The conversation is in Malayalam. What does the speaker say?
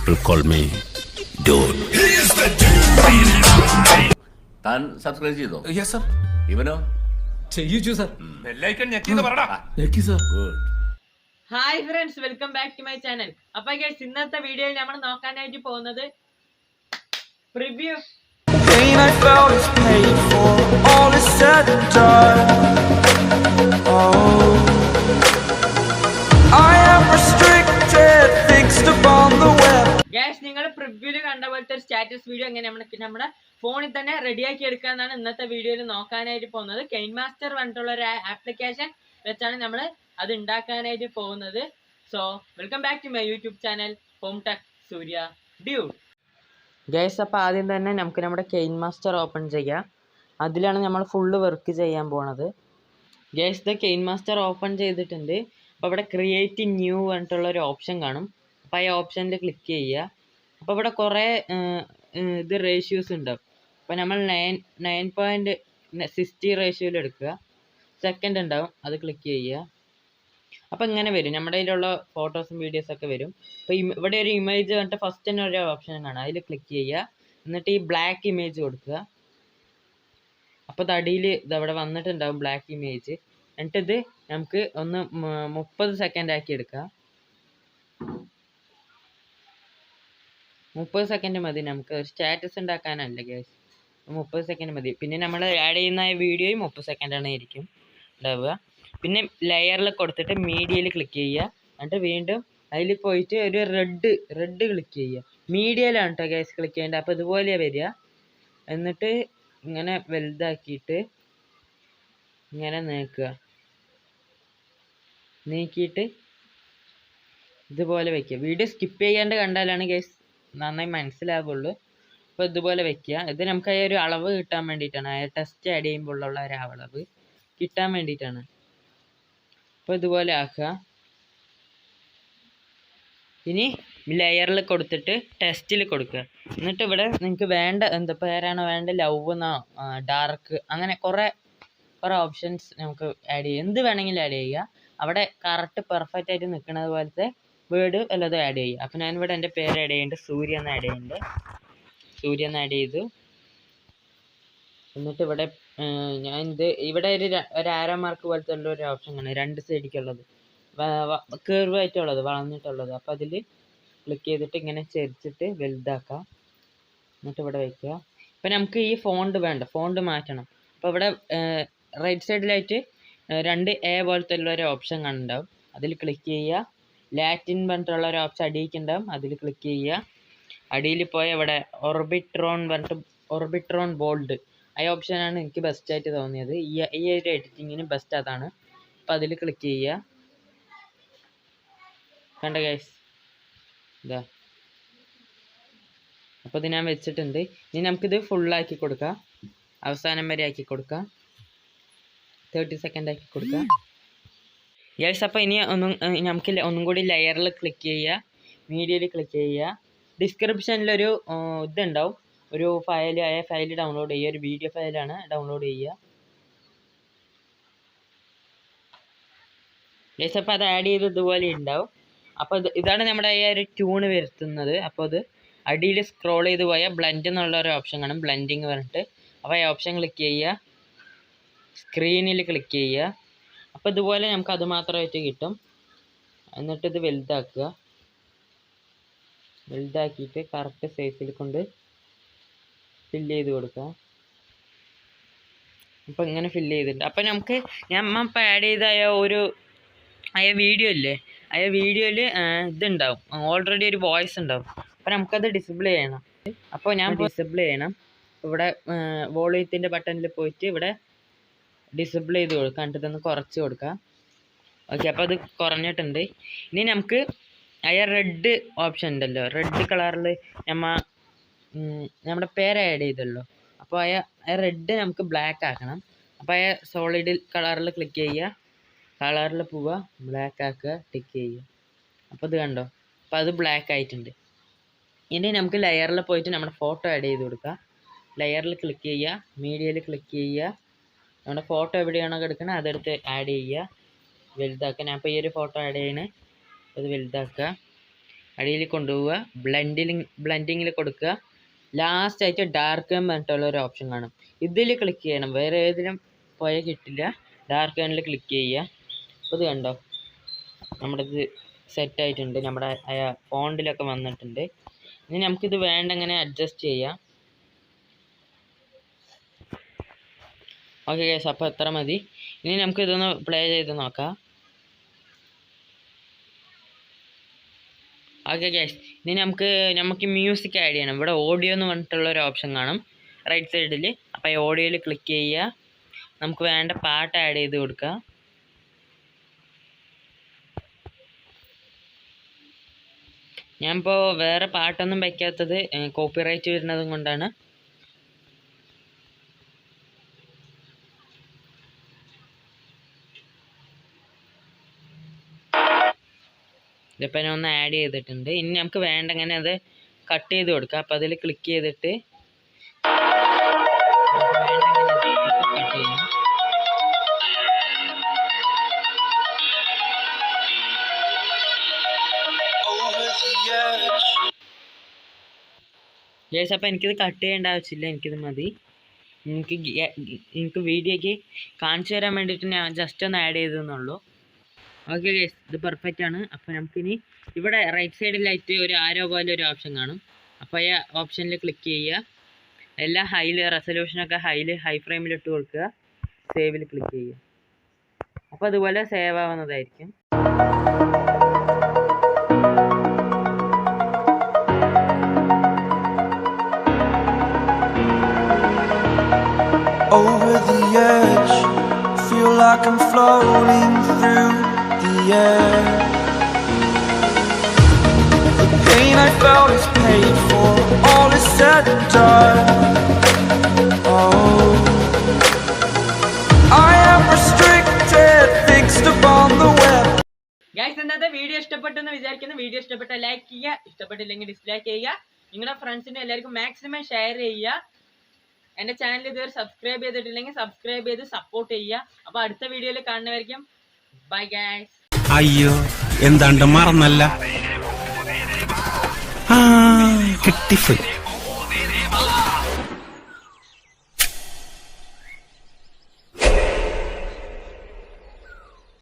People call me Dude. താൻ സബ്സ്ക്രൈബ് ചെയ്തോ? Yes sir. ഇവനോ? ചെയ്യിച്ചു സർ. ബെല്ലൈക്കൺ ഞെക്കിന്ന് പറടാ. ഞെക്കി sir. Good. Hi friends, welcome back to my channel. അപ്പൊ ഗൈസ്, ഇന്നത്തെ വീഡിയോയിൽ നമ്മൾ നോക്കാനായിട്ട് പോകുന്നത് preview. Pain I felt is paid for, all is said and done. Oh, I am restricted, fixed upon the web. Guys, നിങ്ങൾ പ്രിവ്യൂല് കണ്ട പോലത്തെ ഒരു സ്റ്റാറ്റസ് വീഡിയോ എങ്ങനെ നമ്മുടെ ഫോണിൽ തന്നെ റെഡിയാക്കി എടുക്കാന്നാണ് ഇന്നത്തെ വീഡിയോയിൽ നോക്കാനായിട്ട് പോകുന്നത്. കെയിൻ മാസ്റ്റർ പറഞ്ഞിട്ടുള്ള ഒരു ആപ്ലിക്കേഷൻ വെച്ചാണ് നമ്മൾ അത് ഉണ്ടാക്കാനായിട്ട് പോകുന്നത്. So welcome back to my YouTube channel home tech Surya dude. Guys, അപ്പോൾ ആദ്യം തന്നെ നമുക്ക് നമ്മുടെ കെയിൻ മാസ്റ്റർ ഓപ്പൺ ചെയ്യാം. അതിലാണ് നമ്മൾ ഫുള്ള് വർക്ക് ചെയ്യാൻ പോണത്. ഗൈസ്, ഇത് കെയിൻ മാസ്റ്റർ ഓപ്പൺ ചെയ്തിട്ടുണ്ട്. അപ്പോൾ ഇവിടെ ക്രിയേറ്റ് ന്യൂ പറഞ്ഞിട്ടുള്ള ഒരു ഓപ്ഷൻ കാണും. അപ്പോൾ ആ ഓപ്ഷനിൽ ക്ലിക്ക് ചെയ്യുക. അപ്പോൾ ഇവിടെ കുറേ ഇത് റേഷ്യോസ് ഉണ്ടാവും. അപ്പോൾ നമ്മൾ 9.60 റേഷ്യോയിൽ എടുക്കുക. സെക്കൻഡ് ഉണ്ടാവും, അത് ക്ലിക്ക് ചെയ്യുക. അപ്പോൾ ഇങ്ങനെ വരും, നമ്മുടെ കയ്യിലുള്ള ഫോട്ടോസും വീഡിയോസൊക്കെ വരും. അപ്പോൾ ഇവിടെ ഒരു ഇമേജ് പറഞ്ഞിട്ട് ഫസ്റ്റ് തന്നെ ഒരു ഓപ്ഷൻ കാണാം, അതിൽ ക്ലിക്ക് ചെയ്യുക. എന്നിട്ട് ഈ ബ്ലാക്ക് ഇമേജ് കൊടുക്കുക. അപ്പോൾ ഇത് അടിയിൽ ഇതവിടെ വന്നിട്ടുണ്ടാവും ബ്ലാക്ക് ഇമേജ്. എന്നിട്ടിത് നമുക്ക് ഒന്ന് 30 സെക്കൻഡ് ആക്കി എടുക്കാം. 30 സെക്കൻഡ് മതി. നമുക്ക് ഒരു സ്റ്റാറ്റസ് ഉണ്ടാക്കാനല്ല ഗൈസ്, 30 സെക്കൻഡ് മതി. പിന്നെ നമ്മൾ ആഡ് ചെയ്യുന്ന വീഡിയോയും 30 സെക്കൻഡാണ് ആയിരിക്കും ഉണ്ടാവുക. പിന്നെ ലെയറിൽ കൊടുത്തിട്ട് മീഡിയയിൽ ക്ലിക്ക് ചെയ്യുക. എന്നിട്ട് വീണ്ടും അതിൽ പോയിട്ട് ഒരു റെഡ് ക്ലിക്ക് ചെയ്യുക. മീഡിയയിലാണ് കേട്ടോ ഗൈസ് ക്ലിക്ക് ചെയ്യേണ്ടത്. അപ്പോൾ ഇതുപോലെയാണ് വരിക. എന്നിട്ട് ഇങ്ങനെ വലുതാക്കിയിട്ട് ഇങ്ങനെ നീക്കിയിട്ട് ഇതുപോലെ വയ്ക്കുക. വീഡിയോ സ്കിപ്പ് ചെയ്യാണ്ട് കണ്ടാലാണ് ഗൈസ് നന്നായി മനസ്സിലാവുള്ളൂ. അപ്പോൾ ഇതുപോലെ വയ്ക്കുക. ഇത് നമുക്ക് ആ ഒരു അളവ് കിട്ടാൻ വേണ്ടിയിട്ടാണ്, ആ ടെസ്റ്റ് ആഡ് ചെയ്യുമ്പോഴുള്ള ഒരു അളവ് കിട്ടാൻ വേണ്ടിയിട്ടാണ്. അപ്പോൾ ഇതുപോലെ ആക്കുക. ഇനി ലെയറിൽ കൊടുത്തിട്ട് ടെസ്റ്റിൽ കൊടുക്കുക. എന്നിട്ട് ഇവിടെ നിങ്ങൾക്ക് വേണ്ട എന്താ പേരാണോ വേണ്ട, ലവ് എന്നോ ഡാർക്ക്, അങ്ങനെ കുറേ ഓപ്ഷൻസ് നമുക്ക് ആഡ് ചെയ്യാം. എന്ത് വേണമെങ്കിലും ആഡ് ചെയ്യുക. അവിടെ കറക്റ്റ് പെർഫെക്റ്റ് ആയിട്ട് നിൽക്കുന്നത് പോലത്തെ വേർഡ് വല്ലതും ആഡ് ചെയ്യുക. അപ്പോൾ ഞാനിവിടെ എൻ്റെ പേര് ആഡ് ചെയ്യുന്നുണ്ട്, സൂര്യ എന്ന് ആഡ് ചെയ്യുന്നുണ്ട്. സൂര്യ എന്ന് ആഡ് ചെയ്തു. എന്നിട്ട് ഇവിടെ ഇവിടെ ഒരു ആരോ മാർക്ക് പോലത്തെ ഉള്ള ഒരു ഓപ്ഷൻ ആണ്, 2 സൈഡിലേക്കുള്ളത്, കർവ് ആയിട്ടുള്ളത്, വളർന്നിട്ടുള്ളത്. അപ്പോൾ അതിൽ ക്ലിക്ക് ചെയ്തിട്ട് ഇങ്ങനെ ചെരിച്ചിട്ട് വലുതാക്കാം. എന്നിട്ട് ഇവിടെ വയ്ക്കുക. ഇപ്പം നമുക്ക് ഈ ഫോണ്ട് മാറ്റണം. അപ്പോൾ ഇവിടെ റൈറ്റ് സൈഡിലായിട്ട് 2 A പോലത്തെ ഉള്ള ഒരു ഓപ്ഷൻ കണ്ടുണ്ടാവും, അതിൽ ക്ലിക്ക് ചെയ്യുക. ലാറ്റിൻ പറഞ്ഞിട്ടുള്ള ഒരു ഓപ്ഷൻ അടിയിക്കുണ്ടാവും, അതിൽ ക്ലിക്ക് ചെയ്യുക. അടിയിൽ പോയ ഇവിടെ ഓർബിട്രോൺ ബോൾഡ്, ആ ഓപ്ഷനാണ് എനിക്ക് ബെസ്റ്റായിട്ട് തോന്നിയത്. ഈ ഒരു എഡിറ്റിങ്ങിന് ബെസ്റ്റ് അതാണ്. അപ്പോൾ അതിൽ ക്ലിക്ക് ചെയ്യുക. കണ്ട ഗൈസ്, ഇതാ. അപ്പോൾ ഇത് ഞാൻ വെച്ചിട്ടുണ്ട്. ഇനി നമുക്കിത് ഫുള്ളാക്കി കൊടുക്കാം, അവസാനം വരെ ആക്കി കൊടുക്കാം. 30 സെക്കൻഡ് ആക്കി കൊടുക്കാം ഗൈസ്. അപ്പോൾ ഇനി നമുക്ക് ഒന്നും കൂടി ലെയറിൽ ക്ലിക്ക് ചെയ്യുക, മീഡിയയിൽ ക്ലിക്ക് ചെയ്യുക. ഡിസ്ക്രിപ്ഷനിലൊരു ഇതുണ്ടാവും, ഒരു ഫയൽ ഡൗൺലോഡ് ചെയ്യുക. ഒരു വീഡിയോ ഫയലാണ് ഡൗൺലോഡ് ചെയ്യുക ഗൈസ്. അപ്പോൾ അത് ആഡ് ചെയ്ത് ഇതുപോലെ ഉണ്ടാവും. അപ്പോൾ ഇതാണ് നമ്മുടെ ഈ ഒരു ട്യൂണ് വരുത്തുന്നത്. അപ്പോൾ അത് അടിയിൽ സ്ക്രോൾ ചെയ്ത് പോയാൽ ബ്ലെൻഡ് എന്നുള്ള ഒരു ഓപ്ഷൻ കാണും, ബ്ലെൻഡിങ് പറഞ്ഞിട്ട്. അപ്പോൾ ഈ ഓപ്ഷൻ ക്ലിക്ക് ചെയ്യുക, സ്ക്രീനിൽ ക്ലിക്ക് ചെയ്യുക. അപ്പോൾ ഇതുപോലെ നമുക്ക് അത് മാത്രമായിട്ട് കിട്ടും. എന്നിട്ട് ഇത് വലുതാക്കിയിട്ട് കറക്റ്റ് സൈസിൽ കൊണ്ട് ഫില്ല് ചെയ്ത് കൊടുക്കുക. അപ്പോൾ ഇങ്ങനെ ഫില്ല് ചെയ്തിട്ടുണ്ട്. അപ്പോൾ നമുക്ക് ഇപ്പോൾ ആഡ് ചെയ്ത വീഡിയോ ഇല്ലേ, വീഡിയോയിൽ ഇതുണ്ടാവും, ഓൾറെഡി ഒരു വോയിസ് ഉണ്ടാവും. അപ്പോൾ നമുക്കത് ഡിസേബിൾ ചെയ്യണം. അപ്പോൾ ഞാൻ ഡിസേബിൾ ചെയ്യണം. ഇവിടെ വോളിയത്തിൻ്റെ ബട്ടണിൽ പോയിട്ട് ഇവിടെ ഡിസേബിൾ ചെയ്ത് കൊടുക്കുക. എന്നിട്ട് ഇതൊന്ന് കുറച്ച് കൊടുക്കുക. ഓക്കെ, അപ്പോൾ അത് കുറഞ്ഞിട്ടുണ്ട്. ഇനി നമുക്ക് റെഡ് ഓപ്ഷൻ ഉണ്ടല്ലോ, റെഡ് കളറിൽ നമ്മുടെ പേര് ആഡ് ചെയ്തല്ലോ. അപ്പോൾ റെഡ് നമുക്ക് ബ്ലാക്ക് ആക്കണം. അപ്പോൾ സോളിഡ് കളറിൽ ക്ലിക്ക് ചെയ്യുക, കളറിൽ പോവുക, ബ്ലാക്ക് ആക്കുക, ടിക്ക് ചെയ്യുക. അപ്പോൾ ഇത് കണ്ടോ, അപ്പോൾ അത് ബ്ലാക്ക് ആയിട്ടുണ്ട്. ഇനി നമുക്ക് ലെയറിൽ പോയിട്ട് നമ്മുടെ ഫോട്ടോ ആഡ് ചെയ്ത് കൊടുക്കുക. ലെയറിൽ ക്ലിക്ക് ചെയ്യുക, മീഡിയയിൽ ക്ലിക്ക് ചെയ്യുക. നമ്മുടെ ഫോട്ടോ എവിടെയാണോ കിടക്കുന്നത് അതെടുത്ത് ആഡ് ചെയ്യുക, വലുതാക്കുക. ഞാൻ ഇപ്പോൾ ഈ ഒരു ഫോട്ടോ ആഡ് ചെയ്യണേ, അത് വലുതാക്കുക. അടിയിൽ കൊണ്ടുപോവുക, ബ്ലെൻഡിങ്ങിൽ കൊടുക്കുക. ലാസ്റ്റ് ആയിട്ട് ഡാർക്ക് ഗെയിം പറഞ്ഞിട്ടുള്ള ഒരു ഓപ്ഷൻ കാണും. ഇതിൽ ക്ലിക്ക് ചെയ്യണം, വേറെ ഏതിലും പോയാൽ കിട്ടില്ല. ഡാർക്ക് ഗെയിമിൽ ക്ലിക്ക് ചെയ്യുക. അപ്പോൾ ഇത് കണ്ടോ, നമ്മുടെ ഇത് സെറ്റ് ആയിട്ടുണ്ട്, നമ്മുടെ ഫോണ്ടിലൊക്കെ വന്നിട്ടുണ്ട്. ഇനി നമുക്കിത് വേണ്ടെങ്ങനെ അഡ്ജസ്റ്റ് ചെയ്യാം. ഓക്കെ ഗൈസ്, അപ്പോൾ എത്ര മതി. ഇനി നമുക്ക് ഇതൊന്ന് പ്ലേ ചെയ്ത് നോക്കാം. ഓക്കെ ഗൈസ്, ഇനി നമുക്ക് മ്യൂസിക് ആഡ് ചെയ്യണം. ഇവിടെ ഓഡിയോ എന്ന് പറഞ്ഞിട്ടുള്ള ഒരു ഓപ്ഷൻ കാണും റൈറ്റ് സൈഡിൽ. അപ്പോൾ ഈ ഓഡിയോയിൽ ക്ലിക്ക് ചെയ്യുക. നമുക്ക് വേണ്ട പാട്ട് ആഡ് ചെയ്ത് കൊടുക്കുക. ഞാനിപ്പോൾ വേറെ പാട്ടൊന്നും വയ്ക്കാത്തത് കോപ്പിറൈറ്റ് വരുന്നതും കൊണ്ടാണ്. ഇതിപ്പോൾ ഞാൻ ഒന്ന് ആഡ് ചെയ്തിട്ടുണ്ട്. ഇനി നമുക്ക് വേണ്ട അങ്ങനെ അത് കട്ട് ചെയ്ത് കൊടുക്കാം. അപ്പോൾ അതിൽ ക്ലിക്ക് ചെയ്തിട്ട് കട്ട് ചെയ്യണം. യെസ്, അപ്പോൾ എനിക്കിത് കട്ട് ചെയ്യേണ്ട ആവശ്യമില്ല, എനിക്കിത് മതി. എനിക്ക് വീഡിയോയ്ക്ക് കാണിച്ചു തരാൻ വേണ്ടിയിട്ട് ഞാൻ ജസ്റ്റ് ഒന്ന് ആഡ് ചെയ്തെന്നുള്ളൂ. ഓക്കെ ഗൈസ്, ഇത് പെർഫെക്റ്റ് ആണ്. അപ്പോൾ നമുക്കിനി ഇവിടെ റൈറ്റ് സൈഡിലായിട്ട് ഒരു ആരോ പോലെ ഒരു ഓപ്ഷൻ കാണും. അപ്പോൾ ഈ ഓപ്ഷനിൽ ക്ലിക്ക് ചെയ്യുക. എല്ലാ റെസൊല്യൂഷനൊക്കെ ഹൈ ഫ്രെയിമിലിട്ട് കൊടുക്കുക. സേവിൽ ക്ലിക്ക് ചെയ്യുക. അപ്പോൾ അതുപോലെ save ആവുന്നതായിരിക്കും. Over the edge, feel like I'm floating through the air. The pain I felt is paid for, all is said and done. Oh, I am restricted, fixed upon the web. Guys, ഇന്നത്തെ വീഡിയോ ഇഷ്ടപ്പെട്ടെന്ന് വിചാരിക്കുന്നു. വീഡിയോ ഇഷ്ടപ്പെട്ട ലൈക്ക് ചെയ്യുക, ഇഷ്ടപ്പെട്ടില്ലെങ്കിൽ ഡിസ്ലൈക്ക് ചെയ്യുക. നിങ്ങളുടെ ഫ്രണ്ട്സിന് എല്ലാവർക്കും മാക്സിമം ഷെയർ ചെയ്യുക. എൻ്റെ ചാനൽ ഇതുവരെ സബ്സ്ക്രൈബ് ചെയ്തിട്ടില്ലെങ്കിൽ സബ്സ്ക്രൈബ് ചെയ്ത് സപ്പോർട്ട് ചെയ്യുക. അപ്പോൾ അടുത്ത വീഡിയോയിൽ കാണുന്നവരിക്കും ബൈ ഗൈസ്. അയ്യോ, എന്താണ്ട് മറന്നല്ല. കിട്ടിപ്പോയി.